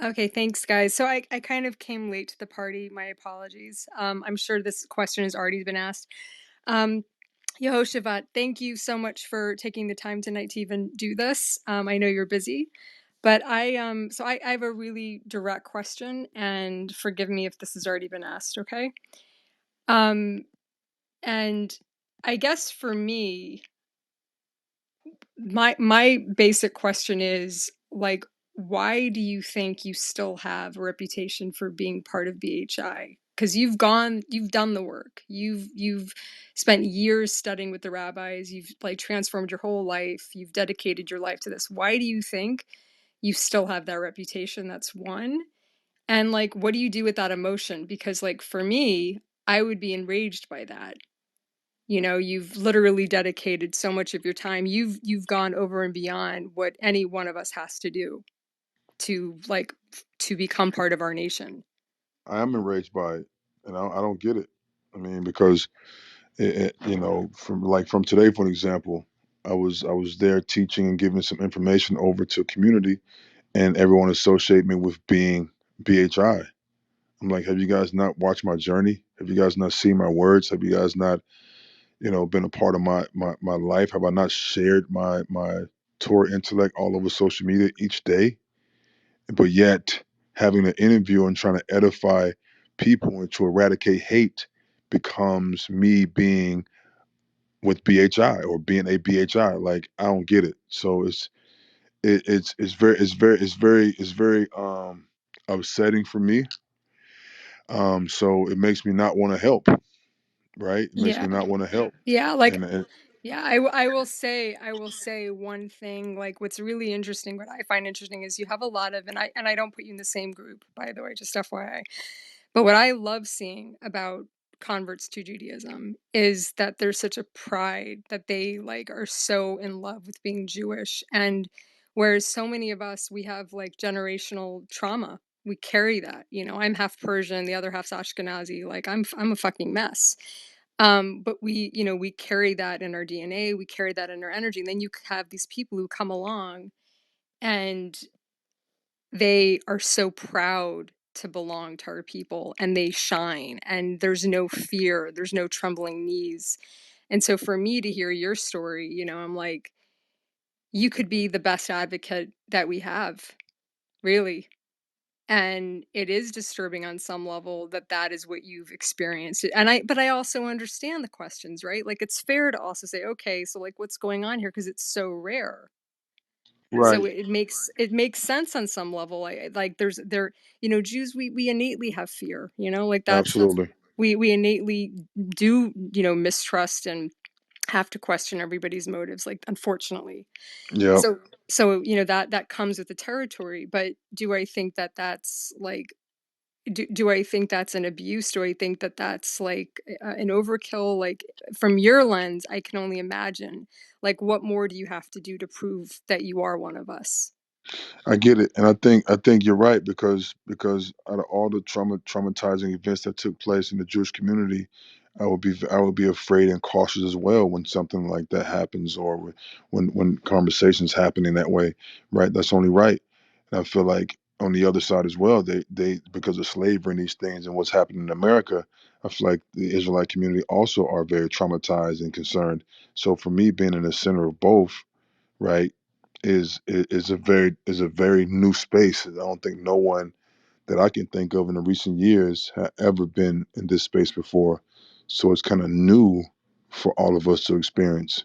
Okay, thanks, guys. So I kind of came late to the party. My apologies. I'm sure this question has already been asked. Um, Yehoshaphat, thank you so much for taking the time tonight to even do this. I know you're busy, but I have a really direct question, and forgive me if this has already been asked. Okay. Um, and I guess for me, my basic question is like, why do you think you still have a reputation for being part of BHI? Because you've done the work, you've spent years studying with the rabbis, you've like transformed your whole life, you've dedicated your life to this. Why do you think you still have that reputation? That's one. And like, what do you do with that emotion? Because like for me, I would be enraged by that. You know, you've literally dedicated so much of your time. You've gone over and beyond what any one of us has to do to like to become part of our nation. I am enraged by it, and I don't get it. I mean, because from today, for an example, I was there teaching and giving some information over to a community, and everyone associated me with being BHI. I'm like, have you guys not watched my journey? Have you guys not seen my words? Have you guys not, been a part of my life? Have I not shared my Torah intellect all over social media each day? But yet, having an interview and trying to edify people and to eradicate hate becomes me being with BHI or being a BHI. Like I don't get it. So it's very upsetting for me. So it makes me not want to help. Right? It makes Yeah. me not want to help. Yeah, like And yeah, I will say one thing, like what's really interesting, what I find interesting is you have a lot of, and I don't put you in the same group, by the way, just FYI. But what I love seeing about converts to Judaism is that there's such a pride that they like are so in love with being Jewish. And whereas so many of us, we have like generational trauma. We carry that, you know. I'm half Persian, the other half's Ashkenazi. Like I'm a fucking mess. But we, you know, we carry that in our DNA, we carry that in our energy. And then you have these people who come along and they are so proud to belong to our people and they shine and there's no fear, there's no trembling knees. And so for me to hear your story, you know, I'm like, you could be the best advocate that we have, really. And it is disturbing on some level that that is what you've experienced. But I also understand the questions, right? Like it's fair to also say, okay, so like what's going on here? Because it's so rare. So right, it makes sense on some level. Like you know, Jews, we innately have fear, you know, like that's absolutely. we innately do, you know, mistrust and have to question everybody's motives, like unfortunately. Yep. So you know that comes with the territory. But do I think that that's like do I think that's an abuse? Do I think that that's like an overkill? Like from your lens, I can only imagine. Like, what more do you have to do to prove that you are one of us? I get it, and I think you're right because out of all the traumatizing events that took place in the Jewish community, I would be afraid and cautious as well when something like that happens or when conversations happen in that way. Right? That's only right, and I feel like on the other side as well, they because of slavery and these things and what's happening in America, I feel like the Israelite community also are very traumatized and concerned. So for me, being in the center of both, right, is a very new space. I don't think no one that I can think of in the recent years had ever been in this space before. So it's kind of new for all of us to experience.